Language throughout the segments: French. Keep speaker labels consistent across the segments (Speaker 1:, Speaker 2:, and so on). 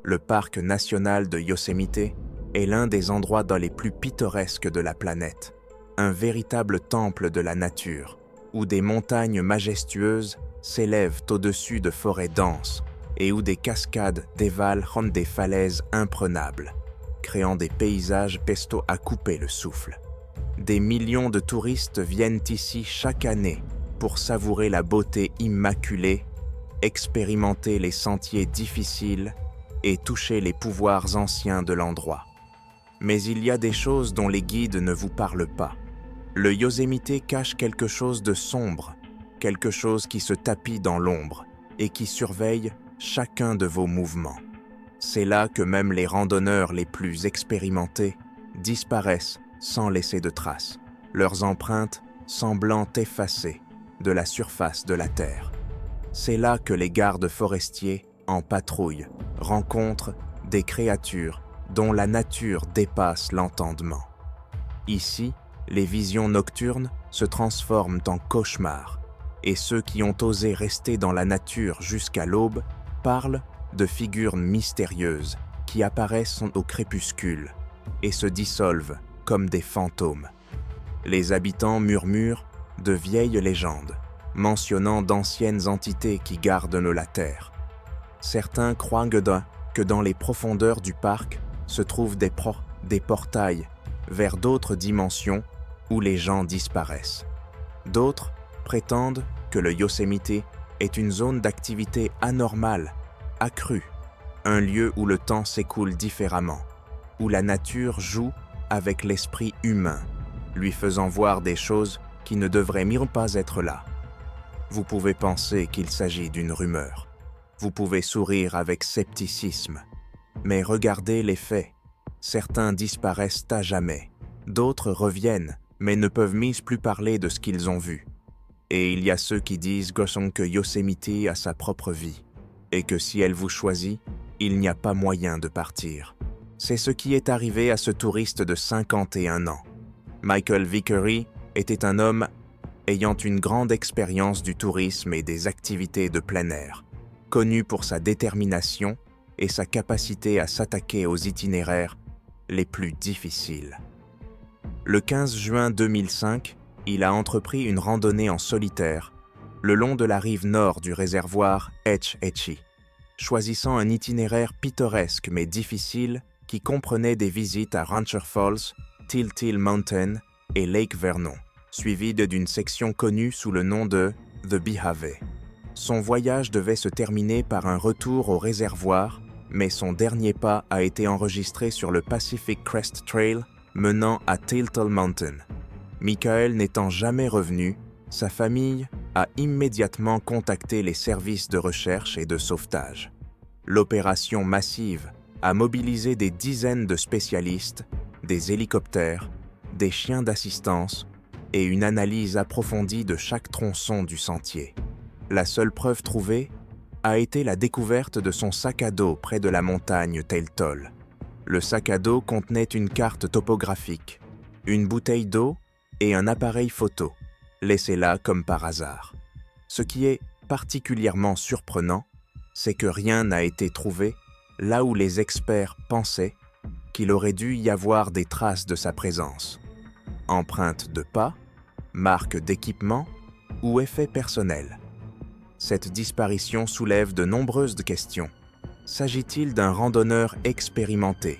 Speaker 1: Le parc national de Yosemite est l'un des endroits les plus pittoresques de la planète, un véritable temple de la nature, où des montagnes majestueuses s'élèvent au-dessus de forêts denses et où des cascades dévalent des falaises imprenables, créant des paysages pesto à couper le souffle. Des millions de touristes viennent ici chaque année pour savourer la beauté immaculée, expérimenter les sentiers difficiles et toucher les pouvoirs anciens de l'endroit. Mais il y a des choses dont les guides ne vous parlent pas. Le Yosemite cache quelque chose de sombre, quelque chose qui se tapit dans l'ombre et qui surveille chacun de vos mouvements. C'est là que même les randonneurs les plus expérimentés disparaissent sans laisser de traces, leurs empreintes semblant effacées de la surface de la Terre. C'est là que les gardes forestiers, en patrouille, rencontrent des créatures dont la nature dépasse l'entendement. Ici, les visions nocturnes se transforment en cauchemars, et ceux qui ont osé rester dans la nature jusqu'à l'aube parlent de figures mystérieuses qui apparaissent au crépuscule et se dissolvent comme des fantômes. Les habitants murmurent de vieilles légendes, mentionnant d'anciennes entités qui gardent la terre. Certains croient que dans les profondeurs du parc se trouvent des portails vers d'autres dimensions où les gens disparaissent. D'autres prétendent que le Yosemite est une zone d'activité anormale, accrue, un lieu où le temps s'écoule différemment, où la nature joue avec l'esprit humain, lui faisant voir des choses qui ne devraient même pas être là. Vous pouvez penser qu'il s'agit d'une rumeur. Vous pouvez sourire avec scepticisme. Mais regardez les faits. Certains disparaissent à jamais. D'autres reviennent, mais ne peuvent plus parler de ce qu'ils ont vu. Et il y a ceux qui disent que Yosemite a sa propre vie, et que si elle vous choisit, il n'y a pas moyen de partir. C'est ce qui est arrivé à ce touriste de 51 ans. Michael Vickery était un homme ayant une grande expérience du tourisme et des activités de plein air, connu pour sa détermination et sa capacité à s'attaquer aux itinéraires les plus difficiles. Le 15 juin 2005, il a entrepris une randonnée en solitaire le long de la rive nord du réservoir Hetch Hetchy, choisissant un itinéraire pittoresque mais difficile qui comprenait des visites à Rancher Falls, Till Mountain et Lake Vernon, suivi d'une section connue sous le nom de The Beehive. Son voyage devait se terminer par un retour au réservoir, mais son dernier pas a été enregistré sur le Pacific Crest Trail menant à Till Mountain. Michael n'étant jamais revenu, sa famille a immédiatement contacté les services de recherche et de sauvetage. L'opération massive a mobilisé des dizaines de spécialistes, des hélicoptères, des chiens d'assistance et une analyse approfondie de chaque tronçon du sentier. La seule preuve trouvée a été la découverte de son sac à dos près de la montagne Tailtol. Le sac à dos contenait une carte topographique, une bouteille d'eau et un appareil photo, laissé là comme par hasard. Ce qui est particulièrement surprenant, c'est que rien n'a été trouvé là où les experts pensaient qu'il aurait dû y avoir des traces de sa présence. Empreintes de pas, marques d'équipement ou effets personnels. Cette disparition soulève de nombreuses questions. S'agit-il d'un randonneur expérimenté,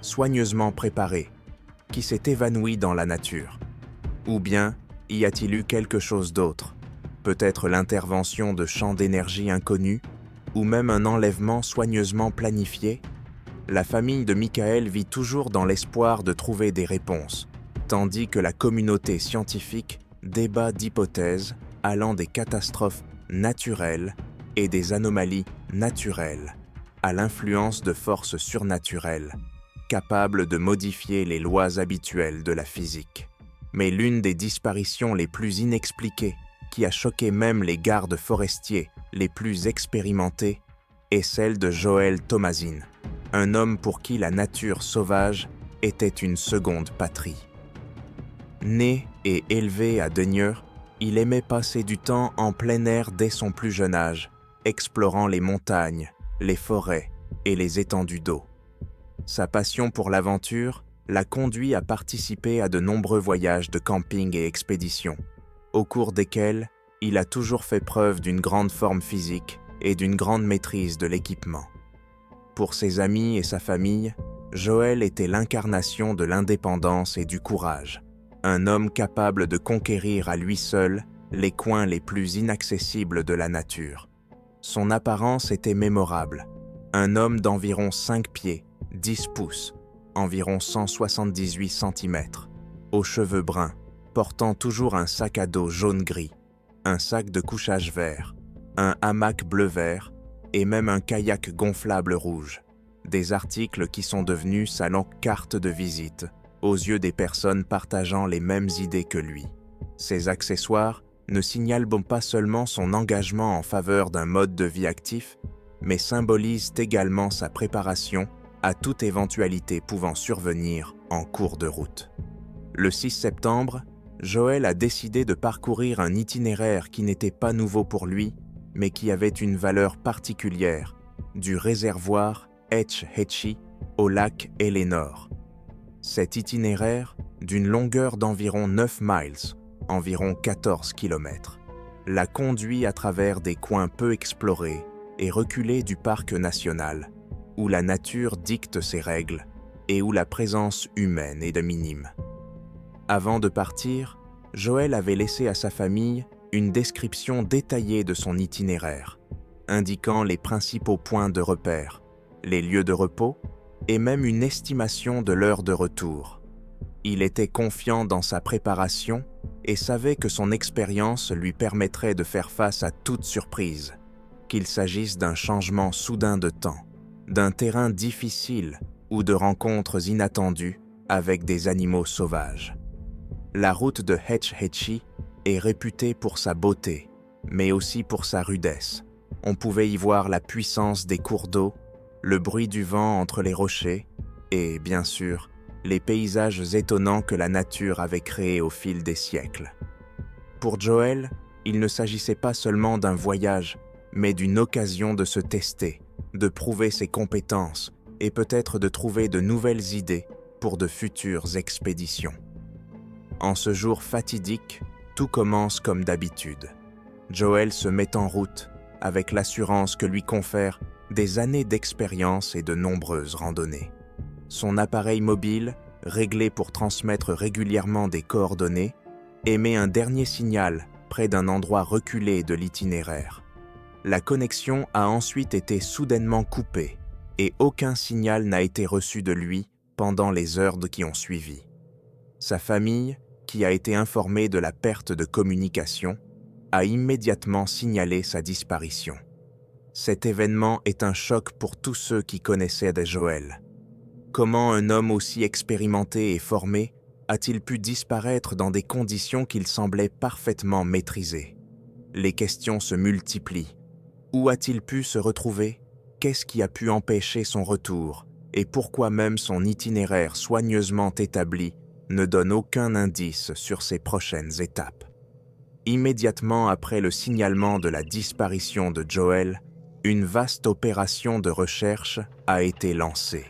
Speaker 1: soigneusement préparé, qui s'est évanoui dans la nature? Ou bien y a-t-il eu quelque chose d'autre? Peut-être l'intervention de champs d'énergie inconnus, ou même un enlèvement soigneusement planifié? La famille de Michael vit toujours dans l'espoir de trouver des réponses, tandis que la communauté scientifique débat d'hypothèses allant des catastrophes naturelles et des anomalies naturelles à l'influence de forces surnaturelles, capables de modifier les lois habituelles de la physique. Mais l'une des disparitions les plus inexpliquées, qui a choqué même les gardes forestiers les plus expérimentés, est celle de Joel Thomasin, un homme pour qui la nature sauvage était une seconde patrie. Né et élevé à Denyer, il aimait passer du temps en plein air dès son plus jeune âge, explorant les montagnes, les forêts et les étendues d'eau. Sa passion pour l'aventure l'a conduit à participer à de nombreux voyages de camping et expéditions, au cours desquels il a toujours fait preuve d'une grande forme physique et d'une grande maîtrise de l'équipement. Pour ses amis et sa famille, Joel était l'incarnation de l'indépendance et du courage, un homme capable de conquérir à lui seul les coins les plus inaccessibles de la nature. Son apparence était mémorable, un homme d'environ 5 pieds, 10 pouces, environ 178 cm, aux cheveux bruns, portant toujours un sac à dos jaune-gris, un sac de couchage vert, un hamac bleu-vert et même un kayak gonflable rouge, des articles qui sont devenus sa longue carte de visite aux yeux des personnes partageant les mêmes idées que lui. Ces accessoires ne signalent pas seulement son engagement en faveur d'un mode de vie actif, mais symbolisent également sa préparation à toute éventualité pouvant survenir en cours de route. Le 6 septembre, Joel a décidé de parcourir un itinéraire qui n'était pas nouveau pour lui, mais qui avait une valeur particulière, du réservoir Hetch Hetchy au lac Eleanor. Cet itinéraire, d'une longueur d'environ 9 miles, environ 14 km, l'a conduit à travers des coins peu explorés et reculés du parc national, où la nature dicte ses règles et où la présence humaine est de minime. Avant de partir, Joel avait laissé à sa famille une description détaillée de son itinéraire, indiquant les principaux points de repère, les lieux de repos et même une estimation de l'heure de retour. Il était confiant dans sa préparation et savait que son expérience lui permettrait de faire face à toute surprise, qu'il s'agisse d'un changement soudain de temps, d'un terrain difficile ou de rencontres inattendues avec des animaux sauvages. La route de Hetch Hetchy est réputée pour sa beauté, mais aussi pour sa rudesse. On pouvait y voir la puissance des cours d'eau, le bruit du vent entre les rochers et, bien sûr, les paysages étonnants que la nature avait créés au fil des siècles. Pour Joel, il ne s'agissait pas seulement d'un voyage, mais d'une occasion de se tester, de prouver ses compétences et peut-être de trouver de nouvelles idées pour de futures expéditions. En ce jour fatidique, tout commence comme d'habitude. Joel se met en route avec l'assurance que lui confèrent des années d'expérience et de nombreuses randonnées. Son appareil mobile, réglé pour transmettre régulièrement des coordonnées, émet un dernier signal près d'un endroit reculé de l'itinéraire. La connexion a ensuite été soudainement coupée et aucun signal n'a été reçu de lui pendant les heures qui ont suivi. Sa famille, qui a été informée de la perte de communication, a immédiatement signalé sa disparition. Cet événement est un choc pour tous ceux qui connaissaient Joel. Comment un homme aussi expérimenté et formé a-t-il pu disparaître dans des conditions qu'il semblait parfaitement maîtriser? Les questions se multiplient. Où a-t-il pu se retrouver? Qu'est-ce qui a pu empêcher son retour? Et pourquoi même son itinéraire soigneusement établi ne donne aucun indice sur ses prochaines étapes? Immédiatement après le signalement de la disparition de Joel, une vaste opération de recherche a été lancée.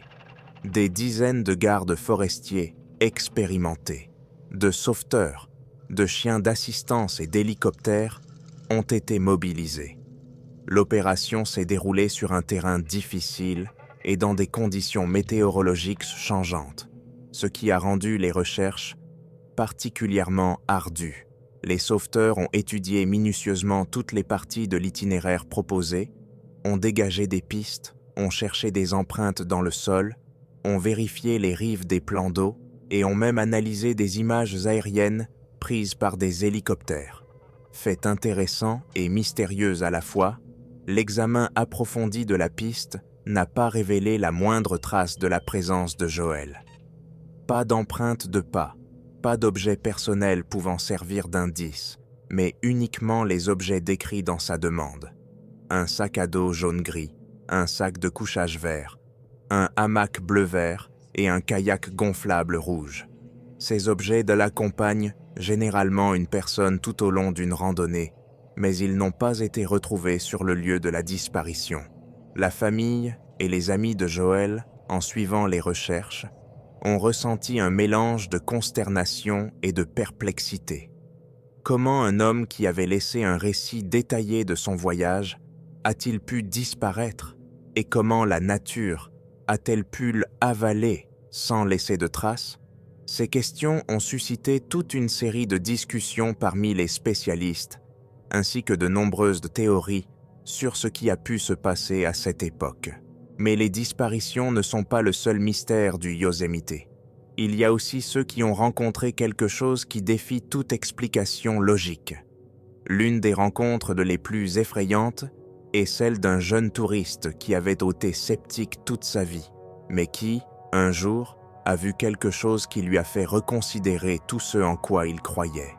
Speaker 1: Des dizaines de gardes forestiers expérimentés, de sauveteurs, de chiens d'assistance et d'hélicoptères ont été mobilisés. L'opération s'est déroulée sur un terrain difficile et dans des conditions météorologiques changeantes, ce qui a rendu les recherches particulièrement ardues. Les sauveteurs ont étudié minutieusement toutes les parties de l'itinéraire proposé, ont dégagé des pistes, ont cherché des empreintes dans le sol, ont vérifié les rives des plans d'eau et ont même analysé des images aériennes prises par des hélicoptères. Fait intéressant et mystérieux à la fois, l'examen approfondi de la piste n'a pas révélé la moindre trace de la présence de Joel. Pas d'empreinte de pas, pas d'objets personnels pouvant servir d'indice, mais uniquement les objets décrits dans sa demande. Un sac à dos jaune-gris, un sac de couchage vert, un hamac bleu-vert et un kayak gonflable rouge. Ces objets l'accompagnent généralement une personne tout au long d'une randonnée, mais ils n'ont pas été retrouvés sur le lieu de la disparition. La famille et les amis de Joel, en suivant les recherches, ont ressenti un mélange de consternation et de perplexité. Comment un homme qui avait laissé un récit détaillé de son voyage a-t-il pu disparaître et comment la nature a-t-elle pu l'avaler sans laisser de traces? Ces questions ont suscité toute une série de discussions parmi les spécialistes, ainsi que de nombreuses théories sur ce qui a pu se passer à cette époque. Mais les disparitions ne sont pas le seul mystère du Yosemite. Il y a aussi ceux qui ont rencontré quelque chose qui défie toute explication logique. L'une des rencontres les plus effrayantes est celle d'un jeune touriste qui avait été sceptique toute sa vie, mais qui, un jour, a vu quelque chose qui lui a fait reconsidérer tout ce en quoi il croyait.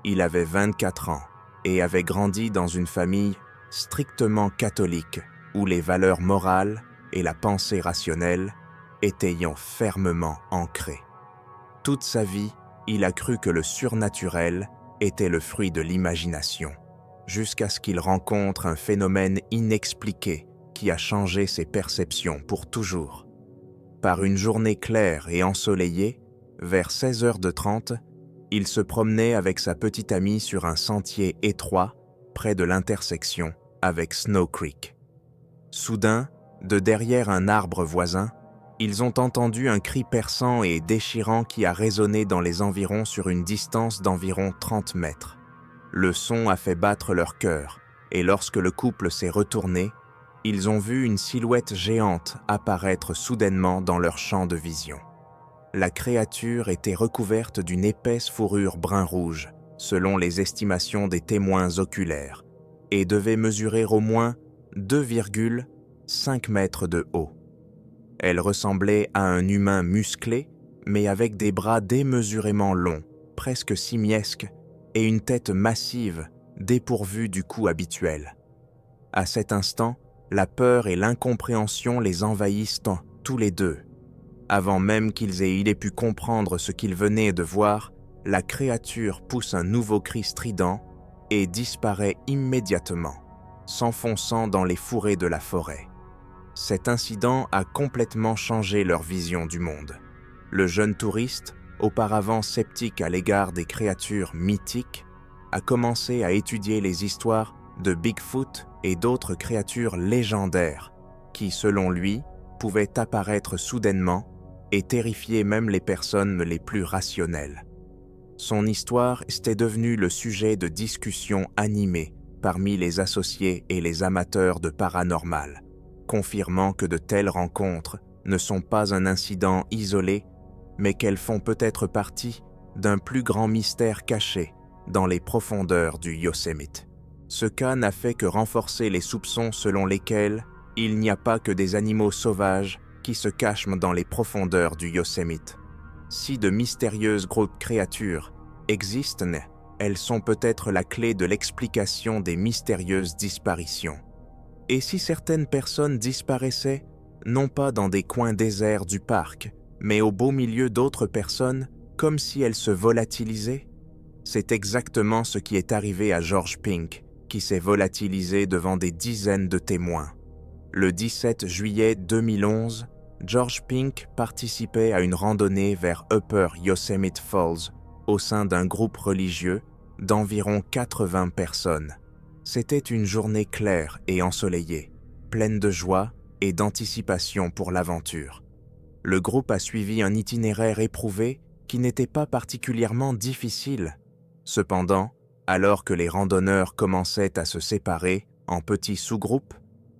Speaker 1: Il avait 24 ans et avait grandi dans une famille strictement catholique où les valeurs morales et la pensée rationnelle étaient fermement ancrées. Toute sa vie, il a cru que le surnaturel était le fruit de l'imagination, jusqu'à ce qu'il rencontre un phénomène inexpliqué qui a changé ses perceptions pour toujours. Par une journée claire et ensoleillée, vers 16h30, il se promenait avec sa petite amie sur un sentier étroit près de l'intersection avec Snow Creek. Soudain, de derrière un arbre voisin, ils ont entendu un cri perçant et déchirant qui a résonné dans les environs sur une distance d'environ 30 mètres. Le son a fait battre leur cœur, et lorsque le couple s'est retourné, ils ont vu une silhouette géante apparaître soudainement dans leur champ de vision. La créature était recouverte d'une épaisse fourrure brun-rouge, selon les estimations des témoins oculaires, et devait mesurer au moins 2,5 mètres de haut. Elle ressemblait à un humain musclé, mais avec des bras démesurément longs, presque simiesques, et une tête massive, dépourvue du cou habituel. À cet instant, la peur et l'incompréhension les envahissent tous les deux. Avant même qu'ils aient pu comprendre ce qu'ils venaient de voir, la créature pousse un nouveau cri strident et disparaît immédiatement, s'enfonçant dans les fourrés de la forêt. Cet incident a complètement changé leur vision du monde. Le jeune touriste, auparavant sceptique à l'égard des créatures mythiques, a commencé à étudier les histoires de Bigfoot et d'autres créatures légendaires qui, selon lui, pouvaient apparaître soudainement et terrifier même les personnes les plus rationnelles. Son histoire était devenue le sujet de discussions animées parmi les associés et les amateurs de paranormal, confirmant que de telles rencontres ne sont pas un incident isolé, mais qu'elles font peut-être partie d'un plus grand mystère caché dans les profondeurs du Yosemite. Ce cas n'a fait que renforcer les soupçons selon lesquels il n'y a pas que des animaux sauvages qui se cachent dans les profondeurs du Yosemite. Si de mystérieuses grosses créatures existent, elles sont peut-être la clé de l'explication des mystérieuses disparitions. Et si certaines personnes disparaissaient, non pas dans des coins déserts du parc, mais au beau milieu d'autres personnes, comme si elles se volatilisaient? C'est exactement ce qui est arrivé à George Pink, qui s'est volatilisé devant des dizaines de témoins. Le 17 juillet 2011, George Pink participait à une randonnée vers Upper Yosemite Falls au sein d'un groupe religieux d'environ 80 personnes. C'était une journée claire et ensoleillée, pleine de joie et d'anticipation pour l'aventure. Le groupe a suivi un itinéraire éprouvé qui n'était pas particulièrement difficile. Cependant, alors que les randonneurs commençaient à se séparer en petits sous-groupes,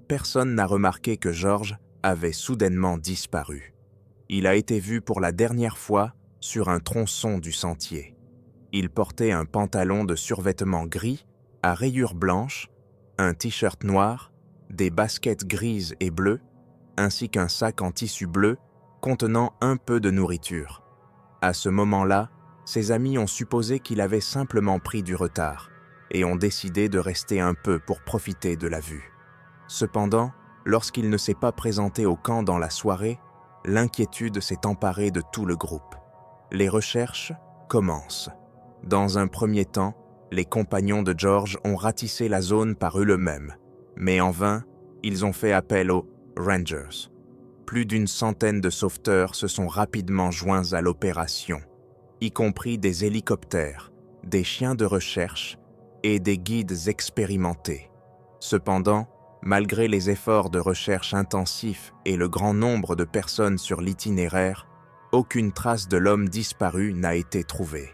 Speaker 1: personne n'a remarqué que George avait soudainement disparu. Il a été vu pour la dernière fois sur un tronçon du sentier. Il portait un pantalon de survêtement gris à rayures blanches, un t-shirt noir, des baskets grises et bleues, ainsi qu'un sac en tissu bleu contenant un peu de nourriture. À ce moment-là, ses amis ont supposé qu'il avait simplement pris du retard et ont décidé de rester un peu pour profiter de la vue. Cependant, lorsqu'il ne s'est pas présenté au camp dans la soirée, l'inquiétude s'est emparée de tout le groupe. Les recherches commencent. Dans un premier temps, les compagnons de George ont ratissé la zone par eux-mêmes, mais en vain, ils ont fait appel aux Rangers. Plus d'une centaine de sauveteurs se sont rapidement joints à l'opération, y compris des hélicoptères, des chiens de recherche et des guides expérimentés. Cependant, malgré les efforts de recherche intensifs et le grand nombre de personnes sur l'itinéraire, aucune trace de l'homme disparu n'a été trouvée.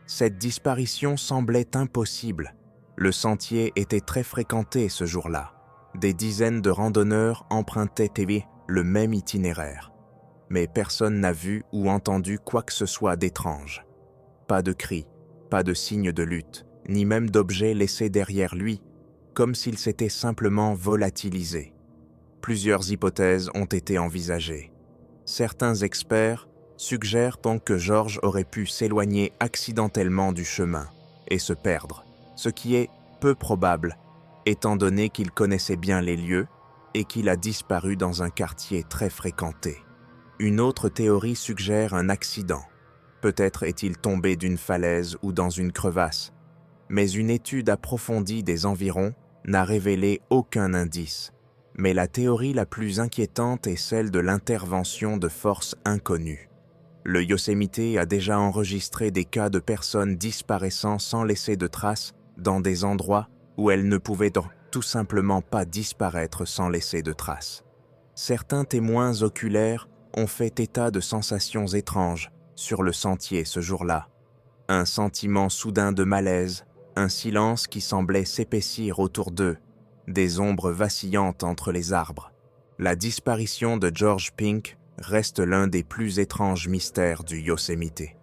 Speaker 1: Cette disparition semblait impossible. Le sentier était très fréquenté ce jour-là. Des dizaines de randonneurs empruntaient le même itinéraire. Mais personne n'a vu ou entendu quoi que ce soit d'étrange. Pas de cris, pas de signes de lutte, ni même d'objets laissés derrière lui, comme s'il s'était simplement volatilisé. Plusieurs hypothèses ont été envisagées. Certains experts suggèrent donc que George aurait pu s'éloigner accidentellement du chemin et se perdre, ce qui est peu probable, étant donné qu'il connaissait bien les lieux et qu'il a disparu dans un quartier très fréquenté. Une autre théorie suggère un accident. Peut-être est-il tombé d'une falaise ou dans une crevasse, mais une étude approfondie des environs n'a révélé aucun indice. Mais la théorie la plus inquiétante est celle de l'intervention de forces inconnues. Le Yosemite a déjà enregistré des cas de personnes disparaissant sans laisser de traces dans des endroits où elles ne pouvaient tout simplement pas disparaître sans laisser de traces. Certains témoins oculaires ont fait état de sensations étranges sur le sentier ce jour-là. Un sentiment soudain de malaise, un silence qui semblait s'épaissir autour d'eux, des ombres vacillantes entre les arbres. La disparition de George Pink reste l'un des plus étranges mystères du Yosemite.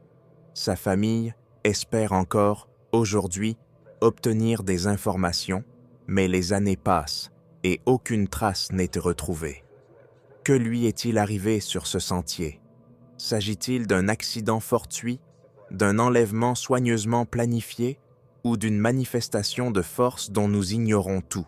Speaker 1: Sa famille espère encore, aujourd'hui, obtenir des informations, mais les années passent et aucune trace n'est retrouvée. Que lui est-il arrivé sur ce sentier? S'agit-il d'un accident fortuit, d'un enlèvement soigneusement planifié ou d'une manifestation de force dont nous ignorons tout?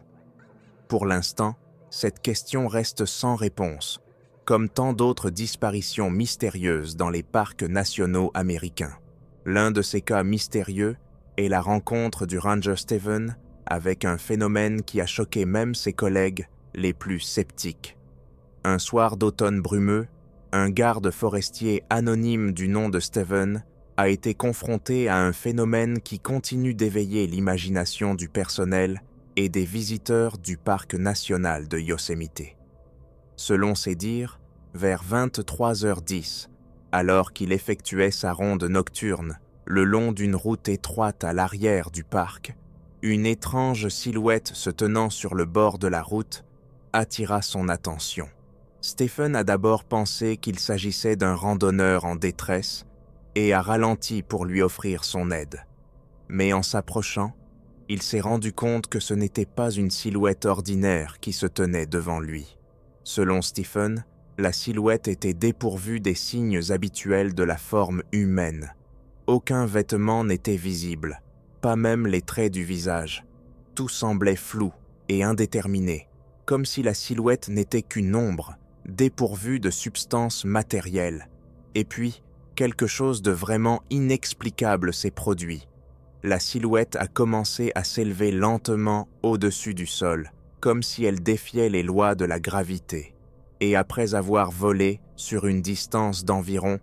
Speaker 1: Pour l'instant, cette question reste sans réponse, comme tant d'autres disparitions mystérieuses dans les parcs nationaux américains. L'un de ces cas mystérieux est la rencontre du ranger Stephen avec un phénomène qui a choqué même ses collègues les plus sceptiques. Un soir d'automne brumeux, un garde forestier anonyme du nom de Stephen a été confronté à un phénomène qui continue d'éveiller l'imagination du personnel et des visiteurs du parc national de Yosemite. Selon ses dires, vers 23h10, alors qu'il effectuait sa ronde nocturne le long d'une route étroite à l'arrière du parc, une étrange silhouette se tenant sur le bord de la route attira son attention. Stephen a d'abord pensé qu'il s'agissait d'un randonneur en détresse et a ralenti pour lui offrir son aide. Mais en s'approchant, il s'est rendu compte que ce n'était pas une silhouette ordinaire qui se tenait devant lui. Selon Stephen, la silhouette était dépourvue des signes habituels de la forme humaine. Aucun vêtement n'était visible, pas même les traits du visage. Tout semblait flou et indéterminé, comme si la silhouette n'était qu'une ombre, dépourvue de substance matérielle. Et puis, quelque chose de vraiment inexplicable s'est produit. La silhouette a commencé à s'élever lentement au-dessus du sol, comme si elle défiait les lois de la gravité. Et après avoir volé sur une distance d'environ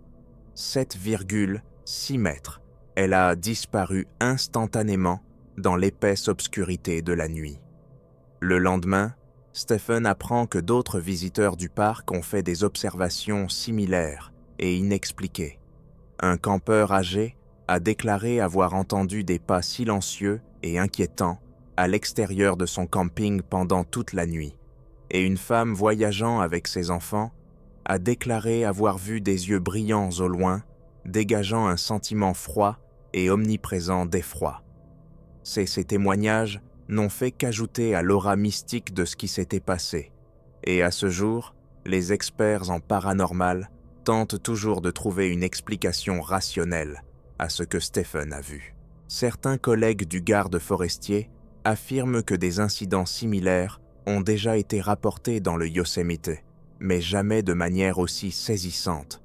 Speaker 1: 7,6 mètres, elle a disparu instantanément dans l'épaisse obscurité de la nuit. Le lendemain, Stephen apprend que d'autres visiteurs du parc ont fait des observations similaires et inexpliquées. Un campeur âgé a déclaré avoir entendu des pas silencieux et inquiétants à l'extérieur de son camping pendant toute la nuit, et une femme voyageant avec ses enfants a déclaré avoir vu des yeux brillants au loin, dégageant un sentiment froid et omniprésent d'effroi. Ces témoignages n'ont fait qu'ajouter à l'aura mystique de ce qui s'était passé, et à ce jour, les experts en paranormal tentent toujours de trouver une explication rationnelle à ce que Stephen a vu. Certains collègues du garde forestier affirment que des incidents similaires ont déjà été rapportés dans le Yosemite, mais jamais de manière aussi saisissante.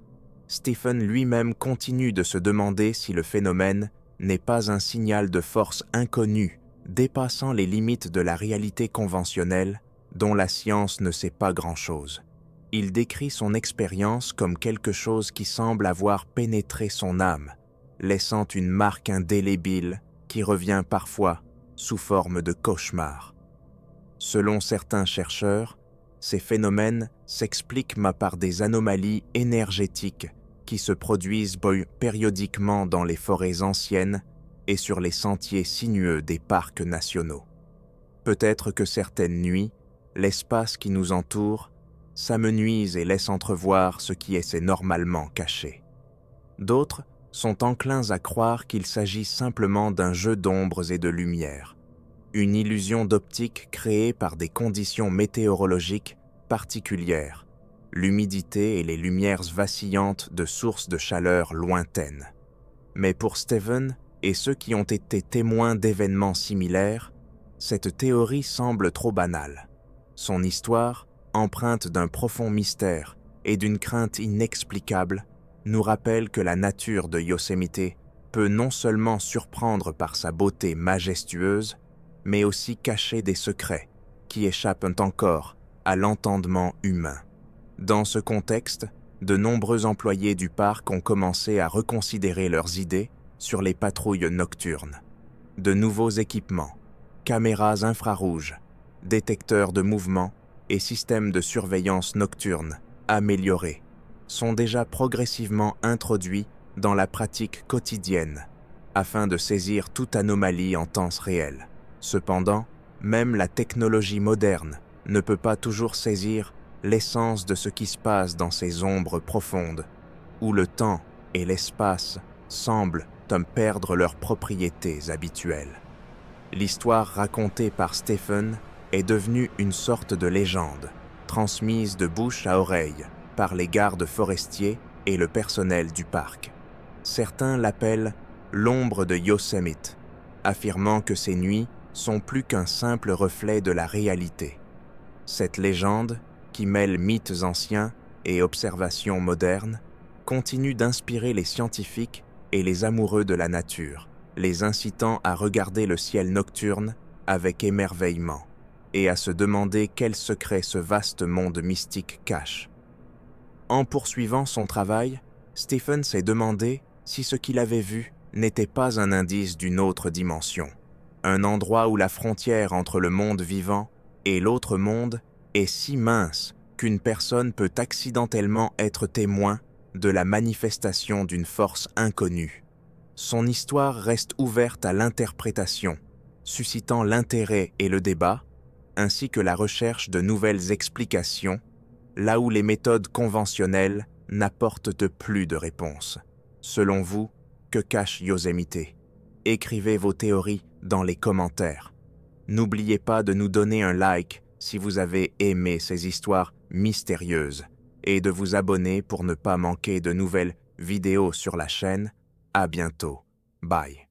Speaker 1: Stephen lui-même continue de se demander si le phénomène n'est pas un signal de force inconnue dépassant les limites de la réalité conventionnelle dont la science ne sait pas grand-chose. Il décrit son expérience comme quelque chose qui semble avoir pénétré son âme, laissant une marque indélébile qui revient parfois sous forme de cauchemar. Selon certains chercheurs, ces phénomènes s'expliquent par des anomalies énergétiques qui se produisent périodiquement dans les forêts anciennes et sur les sentiers sinueux des parcs nationaux. Peut-être que certaines nuits, l'espace qui nous entoure s'amenuise et laisse entrevoir ce qui essaie normalement caché. D'autres sont enclins à croire qu'il s'agit simplement d'un jeu d'ombres et de lumière, une illusion d'optique créée par des conditions météorologiques particulières, l'humidité et les lumières vacillantes de sources de chaleur lointaines. Mais pour Stephen et ceux qui ont été témoins d'événements similaires, cette théorie semble trop banale. Son histoire, empreinte d'un profond mystère et d'une crainte inexplicable, nous rappelle que la nature de Yosemite peut non seulement surprendre par sa beauté majestueuse, mais aussi cacher des secrets qui échappent encore à l'entendement humain. Dans ce contexte, de nombreux employés du parc ont commencé à reconsidérer leurs idées sur les patrouilles nocturnes. De nouveaux équipements, caméras infrarouges, détecteurs de mouvement et systèmes de surveillance nocturne améliorés sont déjà progressivement introduits dans la pratique quotidienne afin de saisir toute anomalie en temps réel. Cependant, même la technologie moderne ne peut pas toujours saisir l'essence de ce qui se passe dans ces ombres profondes, où le temps et l'espace semblent perdre leurs propriétés habituelles. L'histoire racontée par Stephen est devenue une sorte de légende, transmise de bouche à oreille par les gardes forestiers et le personnel du parc. Certains l'appellent « l'ombre de Yosemite », affirmant que ces nuits sont plus qu'un simple reflet de la réalité. Cette légende, qui mêle mythes anciens et observations modernes, continue d'inspirer les scientifiques et les amoureux de la nature, les incitant à regarder le ciel nocturne avec émerveillement et à se demander quels secrets ce vaste monde mystique cache. En poursuivant son travail, Stephen s'est demandé si ce qu'il avait vu n'était pas un indice d'une autre dimension, un endroit où la frontière entre le monde vivant et l'autre monde est si mince qu'une personne peut accidentellement être témoin de la manifestation d'une force inconnue. Son histoire reste ouverte à l'interprétation, suscitant l'intérêt et le débat, ainsi que la recherche de nouvelles explications, là où les méthodes conventionnelles n'apportent plus de réponses. Selon vous, que cache Yosemite? Écrivez vos théories dans les commentaires. N'oubliez pas de nous donner un like si vous avez aimé ces histoires mystérieuses et de vous abonner pour ne pas manquer de nouvelles vidéos sur la chaîne. À bientôt. Bye.